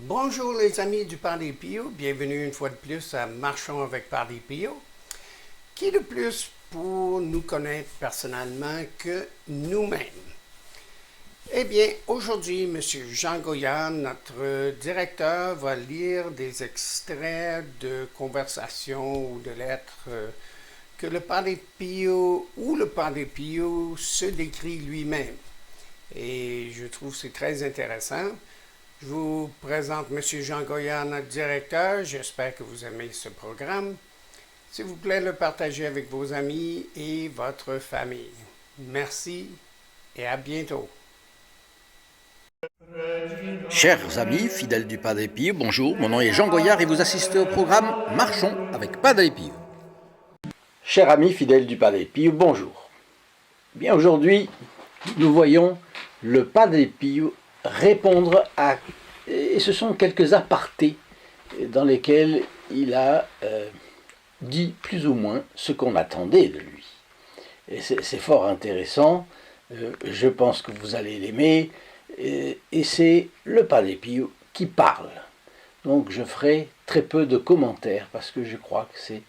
Bonjour les amis du Parler Pio, bienvenue une fois de plus à Marchons avec Parler Pio. Qui de plus pour nous connaître personnellement que nous-mêmes? Eh bien, aujourd'hui, M. Jean Goyard, notre directeur, va lire des extraits de conversations ou de lettres que le Parler Pio ou le Parler Pio se décrit lui-même. Et je trouve que c'est très intéressant. Je vous présente M. Jean Goyard, notre directeur. J'espère que vous aimez ce programme. S'il vous plaît, le partagez avec vos amis et votre famille. Merci et à bientôt. Chers amis, fidèles du Padre Pio, bonjour, mon nom est Jean Goyard et vous assistez au programme Marchons avec Padre Pio. Chers amis, fidèles du Padre Pio, bonjour. Bien, aujourd'hui, nous voyons le Padre Pio répondre à... Et ce sont quelques apartés dans lesquels il a dit plus ou moins ce qu'on attendait de lui. Et c'est fort intéressant, je pense que vous allez l'aimer, et c'est le Padre Pio qui parle. Donc je ferai très peu de commentaires parce que je crois que c'est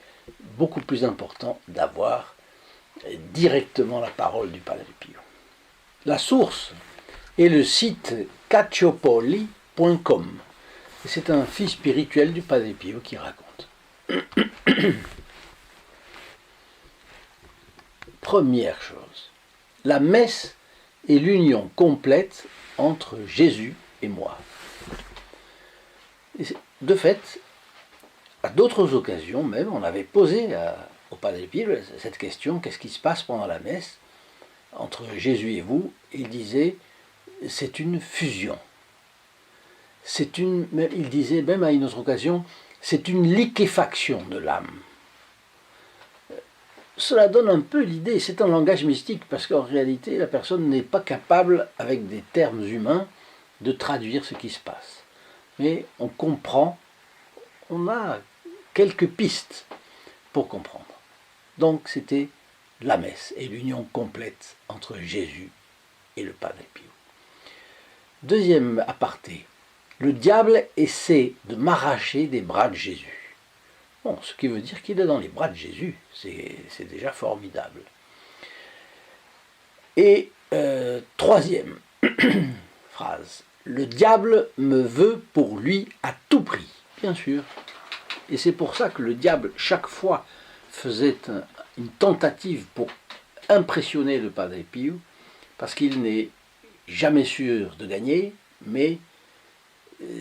beaucoup plus important d'avoir directement la parole du Padre Pio. La source est le site cacciopoli.com. C'est un fils spirituel du Padre Pio qui raconte. Première chose, la messe est l'union complète entre Jésus et moi. De fait, à d'autres occasions même, on avait posé au Padre Pio cette question, qu'est-ce qui se passe pendant la messe entre Jésus et vous? Il disait, c'est une fusion. Il disait même à une autre occasion, c'est une liquéfaction de l'âme. Cela donne un peu l'idée, c'est un langage mystique, parce qu'en réalité, la personne n'est pas capable, avec des termes humains, de traduire ce qui se passe. Mais on comprend, on a quelques pistes pour comprendre. Donc c'était la messe et l'union complète entre Jésus et le Padre Pio. Deuxième aparté, le diable essaie de m'arracher des bras de Jésus. Bon, ce qui veut dire qu'il est dans les bras de Jésus, c'est déjà formidable. Et troisième phrase, le diable me veut pour lui à tout prix, bien sûr. Et c'est pour ça que le diable, chaque fois, faisait une tentative pour impressionner le Padre Pio, parce qu'il n'est jamais sûr de gagner, mais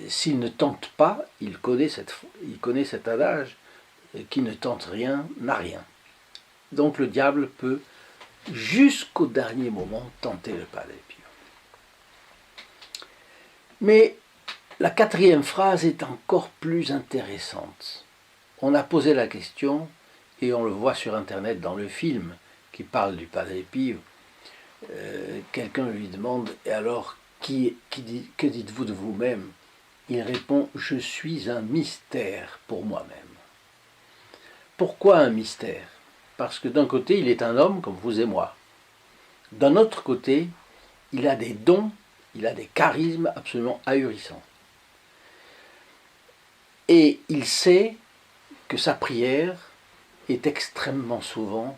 s'il ne tente pas, il connaît cet adage, qui ne tente rien n'a rien. Donc le diable peut, jusqu'au dernier moment, tenter le Padre Pio. Mais la quatrième phrase est encore plus intéressante. On a posé la question, et on le voit sur Internet dans le film qui parle du Padre Pio. Quelqu'un lui demande, et alors, que dites-vous de vous-même? Il répond, je suis un mystère pour moi-même. Pourquoi un mystère? Parce que d'un côté, il est un homme comme vous et moi. D'un autre côté, il a des dons, il a des charismes absolument ahurissants. Et il sait que sa prière est extrêmement souvent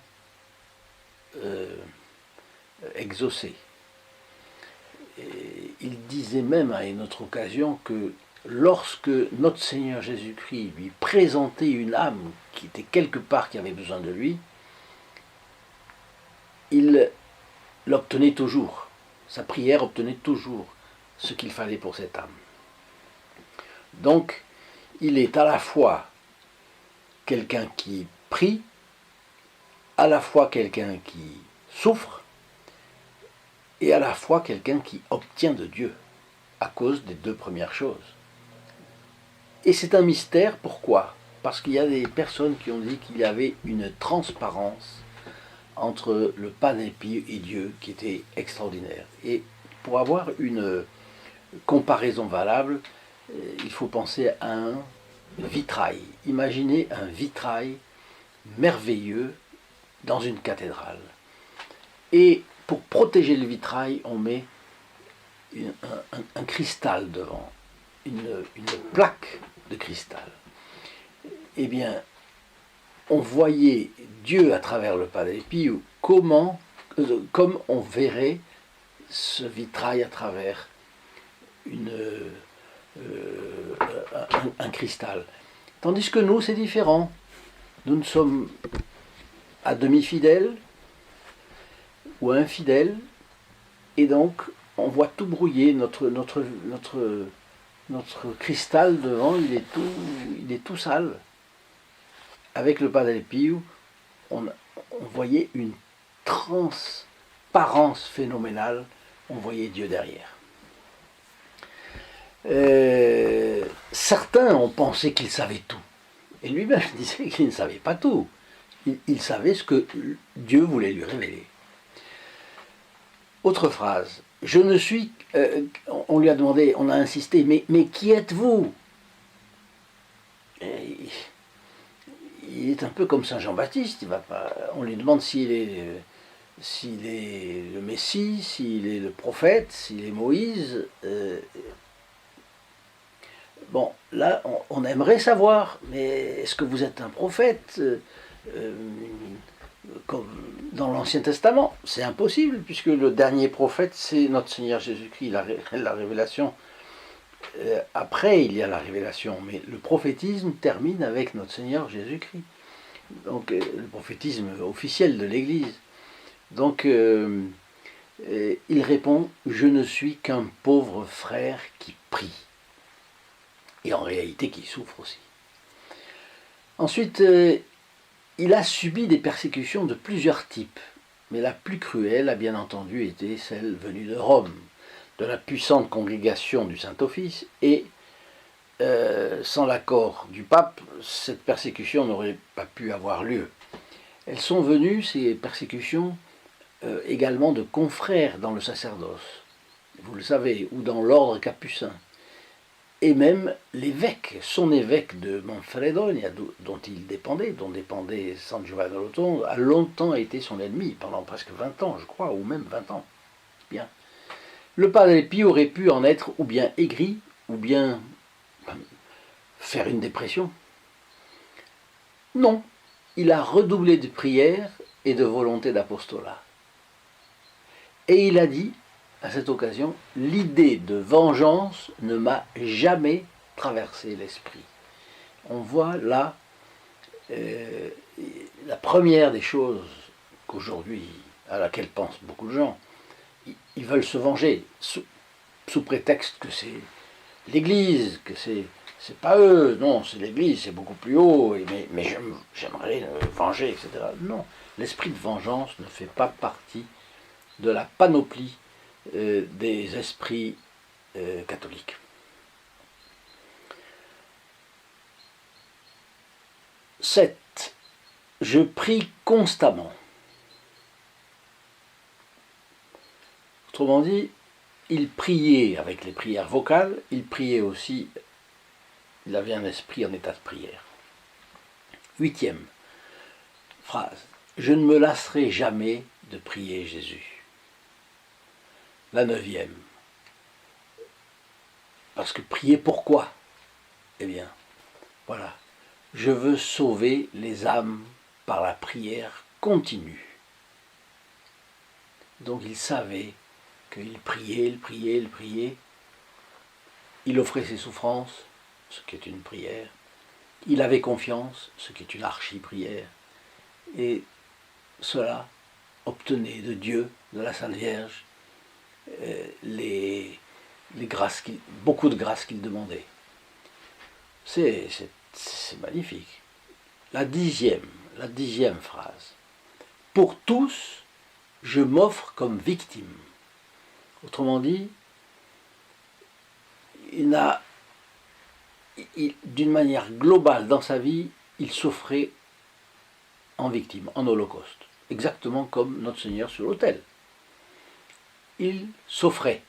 exaucée. Et il disait même à une autre occasion que lorsque notre Seigneur Jésus-Christ lui présentait une âme qui était quelque part, qui avait besoin de lui, il l'obtenait toujours. Sa prière obtenait toujours ce qu'il fallait pour cette âme. Donc, il est à la fois quelqu'un qui prie, à la fois quelqu'un qui souffre, et à la fois quelqu'un qui obtient de Dieu, à cause des deux premières choses. Et c'est un mystère, pourquoi? Parce qu'il y a des personnes qui ont dit qu'il y avait une transparence entre le Padre Pio et Dieu qui était extraordinaire. Et pour avoir une comparaison valable, il faut penser à un vitrail. Imaginez un vitrail merveilleux dans une cathédrale. Et pour protéger le vitrail, on met un cristal devant. une plaque de cristal. Eh bien, on voyait Dieu à travers le Padre Pio comme on verrait ce vitrail à travers un cristal. Tandis que nous, c'est différent. Nous ne sommes à demi fidèles ou infidèles, et donc on voit tout brouillé. Notre cristal devant, il est tout sale. Avec le Padre Pio, on voyait une transparence phénoménale, on voyait Dieu derrière. Certains ont pensé qu'il savait tout. Et lui-même disait qu'il ne savait pas tout. Il savait ce que Dieu voulait lui révéler. Autre phrase. Je ne suis... on lui a demandé, on a insisté, mais qui êtes-vous? Il est un peu comme Saint Jean-Baptiste. On lui demande s'il est le Messie, s'il est le prophète, s'il est Moïse. Bon, là, on aimerait savoir, mais est-ce que vous êtes un prophète comme dans l'Ancien Testament? C'est impossible, puisque le dernier prophète, c'est notre Seigneur Jésus-Christ, la révélation. Après, il y a la révélation, mais le prophétisme termine avec notre Seigneur Jésus-Christ. Donc, le prophétisme officiel de l'Église. Donc, il répond, je ne suis qu'un pauvre frère qui prie. Et en réalité qui souffre aussi. Ensuite, il a subi des persécutions de plusieurs types, mais la plus cruelle a bien entendu été celle venue de Rome, de la puissante congrégation du Saint-Office, et sans l'accord du pape, cette persécution n'aurait pas pu avoir lieu. Elles sont venues, ces persécutions, également de confrères dans le sacerdoce, vous le savez, ou dans l'ordre capucin. Et même l'évêque, son évêque de Manfredonia, dont dépendait San Giovanni Rotondo, a longtemps été son ennemi, pendant presque 20 ans, je crois, ou même 20 ans. Bien. Le Padre Pio aurait pu en être ou bien aigri, ou bien faire une dépression. Non, il a redoublé de prières et de volonté d'apostolat. Et il a dit, à cette occasion, l'idée de vengeance ne m'a jamais traversé l'esprit. On voit là la première des choses qu'aujourd'hui, à laquelle pensent beaucoup de gens, ils veulent se venger sous prétexte que c'est l'Église, que c'est pas eux, non, c'est l'Église, c'est beaucoup plus haut, mais j'aimerais venger, etc. Non, l'esprit de vengeance ne fait pas partie de la panoplie des esprits catholiques. 7. Je prie constamment. Autrement dit, il priait avec les prières vocales, il priait aussi, il avait un esprit en état de prière. 8e phrase. Je ne me lasserai jamais de prier Jésus. La 9e. Parce que prier pourquoi? Eh bien, voilà. Je veux sauver les âmes par la prière continue. Donc il savait qu'il priait, il priait, il priait. Il offrait ses souffrances, ce qui est une prière. Il avait confiance, ce qui est une archi-prière. Et cela obtenait de Dieu, de la Sainte Vierge, les grâces beaucoup de grâces qu'il demandait. C'est magnifique. La dixième phrase. Pour tous, je m'offre comme victime. Autrement dit, d'une manière globale dans sa vie, il s'offrait en victime, en holocauste. Exactement comme notre Seigneur sur l'autel. Il s'offrait.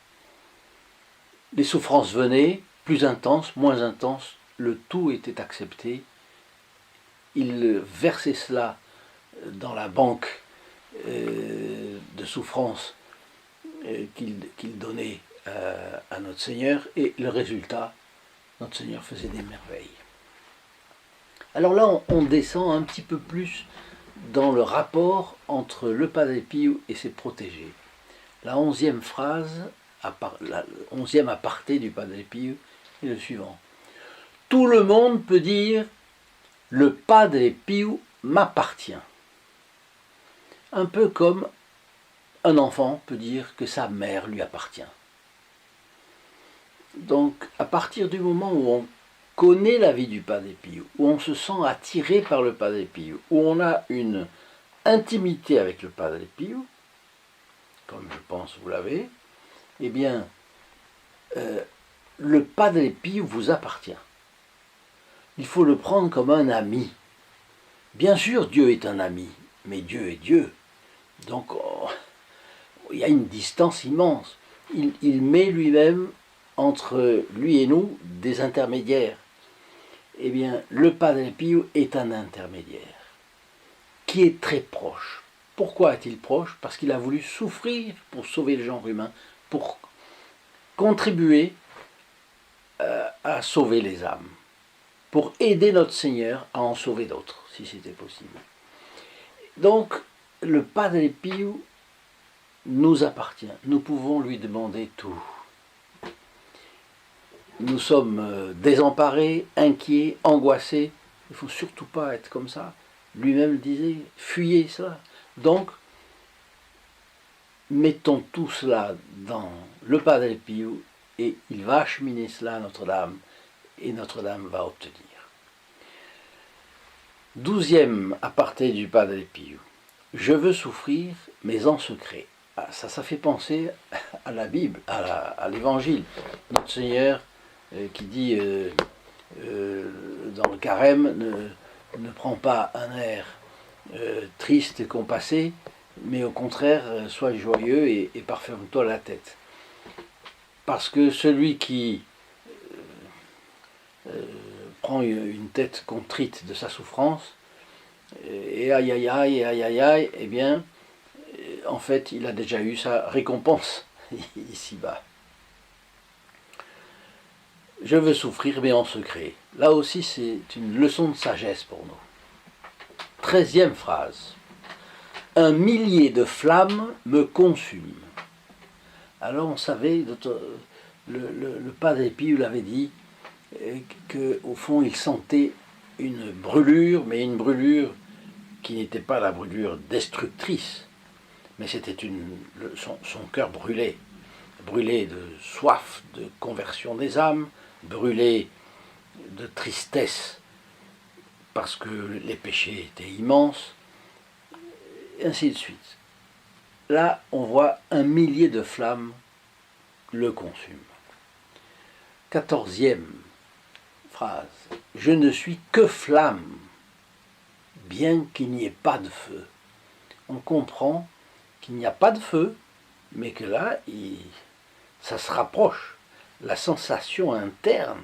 Les souffrances venaient, plus intenses, moins intenses, le tout était accepté. Il versait cela dans la banque de souffrances qu'il donnait à notre Seigneur, et le résultat, notre Seigneur faisait des merveilles. Alors là, on descend un petit peu plus dans le rapport entre le Padre Pio et ses protégés. La 11e phrase, la 11e aparté du Padre Pio est le suivant. Tout le monde peut dire « le Padre Pio m'appartient ». Un peu comme un enfant peut dire que sa mère lui appartient. Donc, à partir du moment où on connaît la vie du Padre Pio, où on se sent attiré par le Padre Pio, où on a une intimité avec le Padre Pio, comme je pense vous l'avez, eh bien, le Padre Pio vous appartient. Il faut le prendre comme un ami. Bien sûr, Dieu est un ami, mais Dieu est Dieu. Donc, il y a une distance immense. Il met lui-même entre lui et nous des intermédiaires. Eh bien, le Padre Pio est un intermédiaire qui est très proche. Pourquoi est-il proche? Parce qu'il a voulu souffrir pour sauver le genre humain, pour contribuer à sauver les âmes, pour aider notre Seigneur à en sauver d'autres, si c'était possible. Donc, le Padre Pio nous appartient. Nous pouvons lui demander tout. Nous sommes désemparés, inquiets, angoissés. Il ne faut surtout pas être comme ça. Lui-même disait, fuyez cela. Donc, mettons tout cela dans le Padre Pio et il va acheminer cela à Notre-Dame et Notre-Dame va obtenir. 12e aparté du Padre Pio. Je veux souffrir, mais en secret. Ah, ça fait penser à la Bible, à l'Évangile. Notre Seigneur qui dit dans le carême, ne prends pas un air triste et compassé, mais au contraire, sois joyeux et parfume-toi la tête. Parce que celui qui prend une tête contrite de sa souffrance, et aïe aïe aïe, et aïe aïe aïe, eh bien, en fait, il a déjà eu sa récompense ici-bas. Je veux souffrir, mais en secret. Là aussi, c'est une leçon de sagesse pour nous. 13e phrase. Un millier de flammes me consument. Alors, on savait, le Padre Pio l'avait dit, qu'au fond, il sentait une brûlure, mais une brûlure qui n'était pas la brûlure destructrice, mais c'était son cœur brûlé de soif de conversion des âmes, brûlé de tristesse parce que les péchés étaient immenses, et ainsi de suite. Là, on voit un millier de flammes le consument. 14e phrase. Je ne suis que flamme, bien qu'il n'y ait pas de feu. On comprend qu'il n'y a pas de feu, mais que là, ça se rapproche. La sensation interne,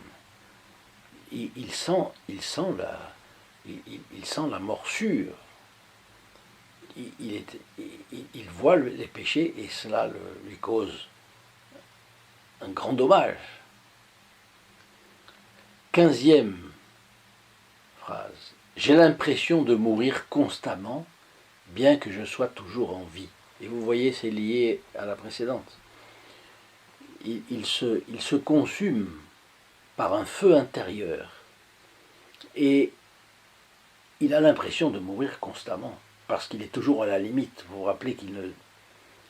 il sent la morsure. Il voit les péchés et cela lui cause un grand dommage. 15e phrase. J'ai l'impression de mourir constamment, bien que je sois toujours en vie. Et vous voyez, c'est lié à la précédente. Il se consume par un feu intérieur. Et il a l'impression de mourir constamment, parce qu'il est toujours à la limite. Vous vous rappelez qu'il ne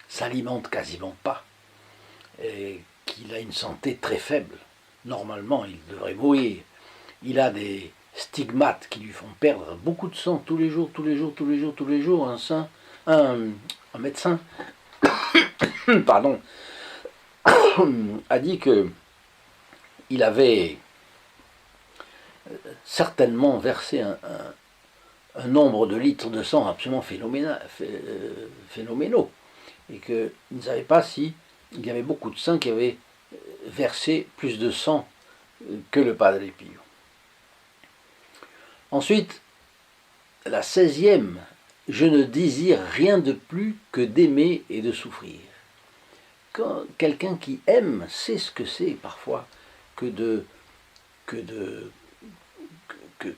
s'alimente quasiment pas, et qu'il a une santé très faible. Normalement, il devrait mourir. Il a des stigmates qui lui font perdre beaucoup de sang tous les jours. Un médecin pardon, a dit qu'il avait certainement versé un nombre de litres de sang absolument phénoménaux, et qu'il ne savait pas si il y avait beaucoup de saints qui avaient versé plus de sang que le Padre Pio. Ensuite, la 16e, je ne désire rien de plus que d'aimer et de souffrir. Quand quelqu'un qui aime sait ce que c'est parfois que de que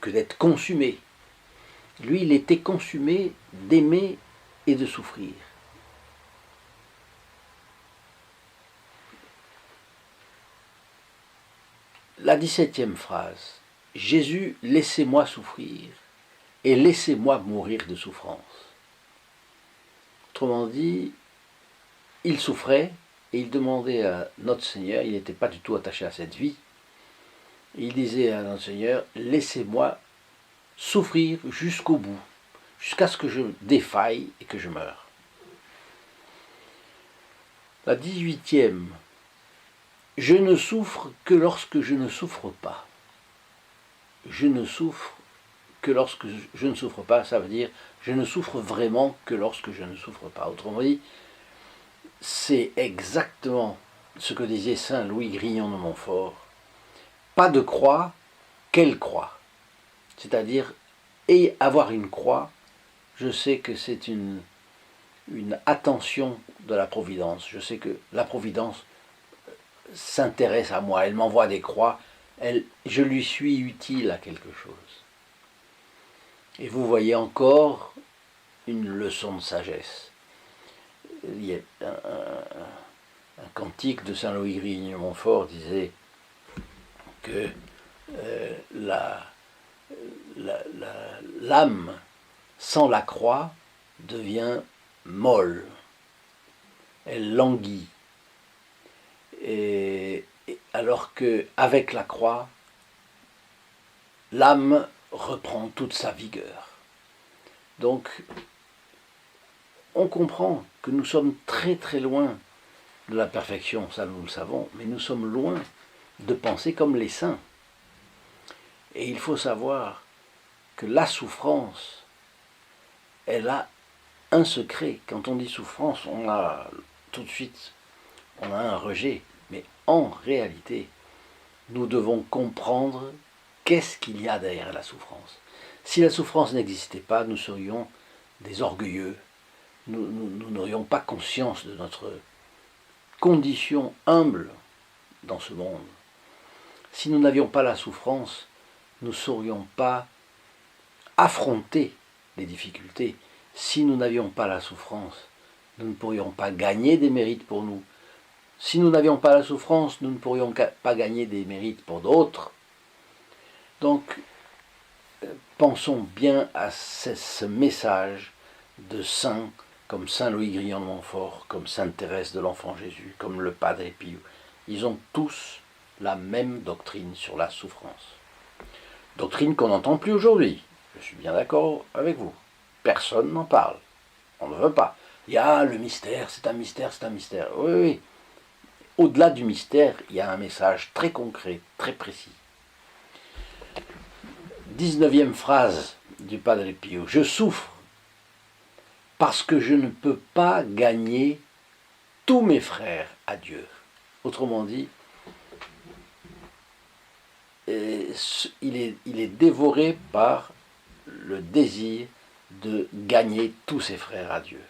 d'être consumé. Lui, il était consumé d'aimer et de souffrir. La 17e phrase, Jésus, laissez-moi souffrir et laissez-moi mourir de souffrance. Autrement dit, il souffrait et il demandait à notre Seigneur, il n'était pas du tout attaché à cette vie, il disait à notre Seigneur, laissez-moi souffrir jusqu'au bout, jusqu'à ce que je défaille et que je meure. La 18e, je ne souffre que lorsque je ne souffre pas. Je ne souffre que lorsque je ne souffre pas, ça veut dire je ne souffre vraiment que lorsque je ne souffre pas. Autrement dit, c'est exactement ce que disait saint Louis Grignon de Montfort. Pas de croix, quelle croix? C'est-à-dire, et avoir une croix, je sais que c'est une attention de la Providence. Je sais que la Providence s'intéresse à moi, elle m'envoie des croix, je lui suis utile à quelque chose. Et vous voyez encore une leçon de sagesse. Il y a un cantique de saint Louis Grignon de Montfort disait que l'âme sans la croix devient molle, elle languit. Alors qu'avec la croix, l'âme reprend toute sa vigueur. Donc, on comprend que nous sommes très très loin de la perfection, ça nous le savons, mais nous sommes loin de penser comme les saints. Et il faut savoir que la souffrance, elle a un secret. Quand on dit souffrance, on a tout de suite un rejet. Mais en réalité, nous devons comprendre qu'est-ce qu'il y a derrière la souffrance. Si la souffrance n'existait pas, nous serions des orgueilleux, nous n'aurions pas conscience de notre condition humble dans ce monde. Si nous n'avions pas la souffrance, nous ne saurions pas affronter les difficultés. Si nous n'avions pas la souffrance, nous ne pourrions pas gagner des mérites pour nous. Si nous n'avions pas la souffrance, nous ne pourrions pas gagner des mérites pour d'autres. Donc, pensons bien à ce message de saints comme saint Louis Grignon de Montfort, comme sainte Thérèse de l'Enfant Jésus, comme le Padre Pio. Ils ont tous la même doctrine sur la souffrance. Doctrine qu'on n'entend plus aujourd'hui. Je suis bien d'accord avec vous. Personne n'en parle. On ne veut pas. Il y a le mystère, c'est un mystère, c'est un mystère. Oui, oui. Au-delà du mystère, il y a un message très concret, très précis. 19e phrase du Padre Pio. Je souffre parce que je ne peux pas gagner tous mes frères à Dieu. Autrement dit, il est dévoré par le désir de gagner tous ses frères à Dieu.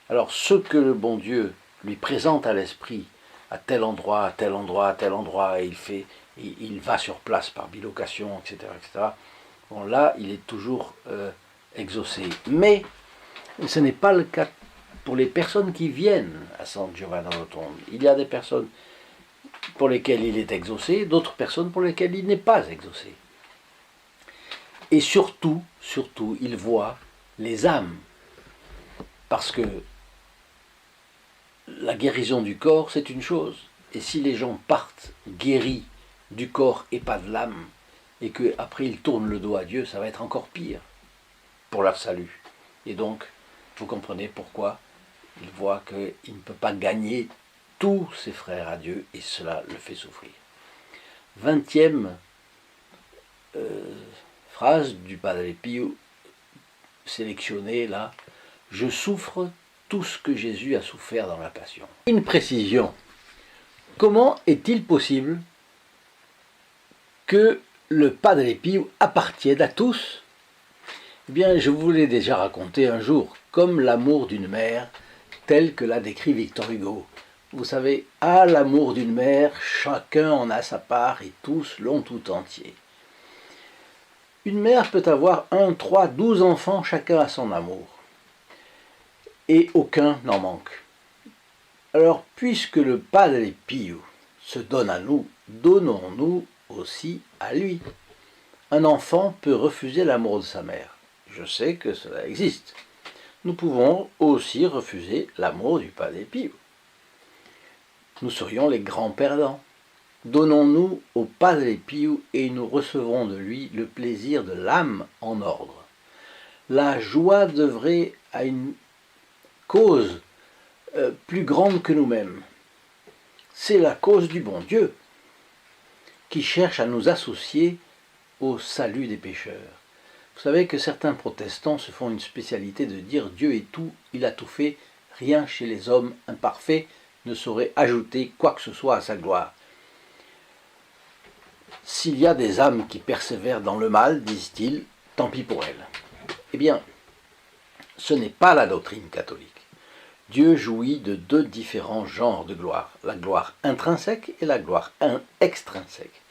Alors ce que le bon Dieu lui présente à l'esprit, à tel endroit, à tel endroit, à tel endroit, et il va sur place par bilocation, etc., etc. Bon, là, il est toujours exaucé. Mais ce n'est pas le cas pour les personnes qui viennent à San Giovanni Rotondo. Il y a des personnes pour lesquelles il est exaucé, d'autres personnes pour lesquelles il n'est pas exaucé. Et surtout, il voit les âmes. Parce que la guérison du corps, c'est une chose. Et si les gens partent guéris du corps et pas de l'âme, et qu'après ils tournent le dos à Dieu, ça va être encore pire pour leur salut. Et donc, vous comprenez pourquoi il voit qu'il ne peut pas gagner tous ses frères à Dieu, et cela le fait souffrir. 20e phrase du Padre Pio, sélectionnée là, je souffre tout ce que Jésus a souffert dans la Passion. Une précision. Comment est-il possible que le Padre Pio appartienne à tous? Eh bien, je vous l'ai déjà raconté un jour, comme l'amour d'une mère, tel que l'a décrit Victor Hugo. vous savez, à l'amour d'une mère, chacun en a sa part et tous l'ont tout entier. Une mère peut avoir 1, 3, 12 enfants, chacun a son amour. Et aucun n'en manque. Alors, puisque le Padre Pio se donne à nous, donnons-nous aussi à lui. Un enfant peut refuser l'amour de sa mère. Je sais que cela existe. Nous pouvons aussi refuser l'amour du Padre Pio. Nous serions les grands perdants. Donnons-nous au Padre Pio et nous recevrons de lui le plaisir de l'âme en ordre. La joie devrait à une cause plus grande que nous-mêmes. C'est la cause du bon Dieu qui cherche à nous associer au salut des pécheurs. Vous savez que certains protestants se font une spécialité de dire Dieu est tout, il a tout fait, rien chez les hommes imparfaits ne saurait ajouter quoi que ce soit à sa gloire. S'il y a des âmes qui persévèrent dans le mal, disent-ils, tant pis pour elles. Eh bien, ce n'est pas la doctrine catholique. Dieu jouit de deux différents genres de gloire, la gloire intrinsèque et la gloire extrinsèque.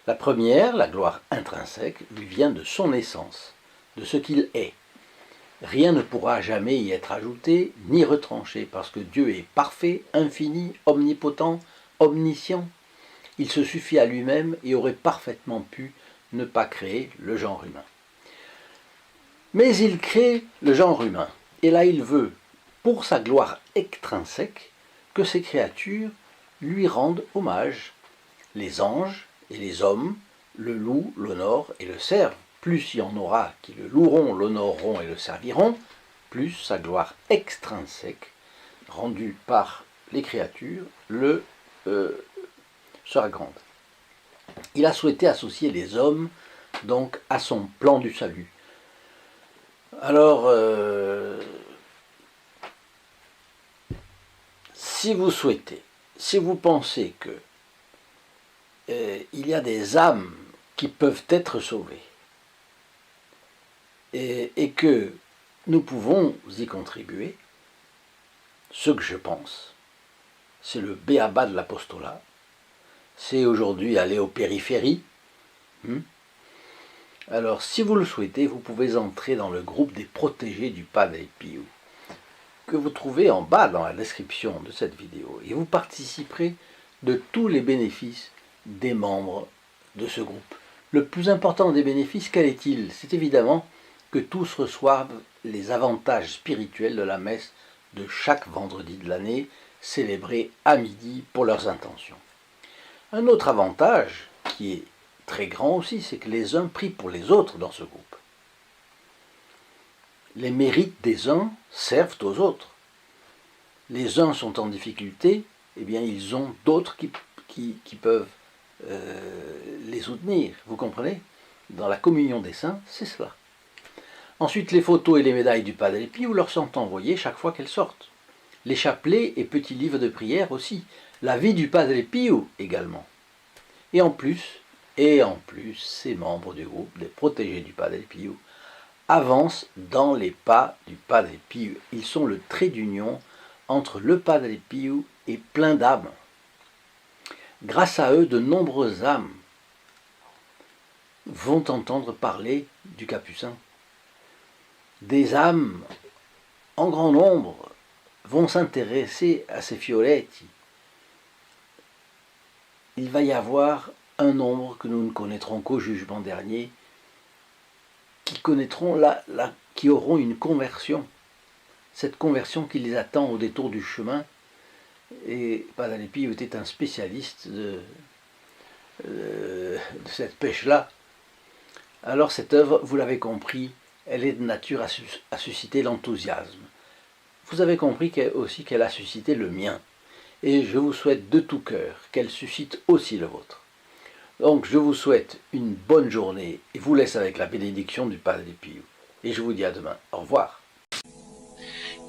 La première, la gloire intrinsèque, lui vient de son essence, de ce qu'il est. Rien ne pourra jamais y être ajouté ni retranché, parce que Dieu est parfait, infini, omnipotent, omniscient. Il se suffit à lui-même et aurait parfaitement pu ne pas créer le genre humain. Mais il crée le genre humain, et là il veut, pour sa gloire extrinsèque, que ces créatures lui rendent hommage. Les anges et les hommes le louent, l'honorent et le servent. Plus il y en aura qui le loueront, l'honoreront et le serviront, plus sa gloire extrinsèque, rendue par les créatures, sera grande. Il a souhaité associer les hommes donc à son plan du salut. Alors, si vous souhaitez, si vous pensez que il y a des âmes qui peuvent être sauvées et que nous pouvons y contribuer, ce que je pense, c'est le b.a.-ba de l'apostolat, c'est aujourd'hui aller aux périphéries. Alors, si vous le souhaitez, vous pouvez entrer dans le groupe des protégés du Padre Pio, que vous trouvez en bas dans la description de cette vidéo, et vous participerez de tous les bénéfices des membres de ce groupe. Le plus important des bénéfices, quel est-il? C'est évidemment que tous reçoivent les avantages spirituels de la messe de chaque vendredi de l'année, célébrée à midi pour leurs intentions. Un autre avantage, qui est très grand aussi, c'est que les uns prient pour les autres dans ce groupe. Les mérites des uns servent aux autres. Les uns sont en difficulté, eh bien ils ont d'autres qui peuvent les soutenir. Vous comprenez? Dans la communion des saints, c'est cela. Ensuite, les photos et les médailles du Padre Pio leur sont envoyées chaque fois qu'elles sortent. Les chapelets et petits livres de prière aussi. La vie du Padre Pio également. Et en plus, ces membres du groupe des protégés du Padre Pio avancent dans les pas du Padre Pio. Ils sont le trait d'union entre le Padre Pio et plein d'âmes. Grâce à eux, de nombreuses âmes vont entendre parler du Capucin. Des âmes en grand nombre vont s'intéresser à ces fioletti. Il va y avoir un nombre que nous ne connaîtrons qu'au jugement dernier, qui auront une conversion, cette conversion qui les attend au détour du chemin. Et Padre Pio était un spécialiste de cette pêche-là. Alors cette œuvre, vous l'avez compris, elle est de nature à susciter l'enthousiasme. Vous avez compris aussi qu'elle a suscité le mien. Et je vous souhaite de tout cœur qu'elle suscite aussi le vôtre. Donc je vous souhaite une bonne journée et vous laisse avec la bénédiction du Padre Pio. Et je vous dis à demain. Au revoir.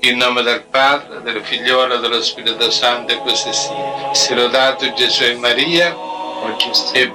In nome del Padre, del Figliolo e dello Spirito Santo, e così sia. Sia lodato Gesù e Maria, oggi e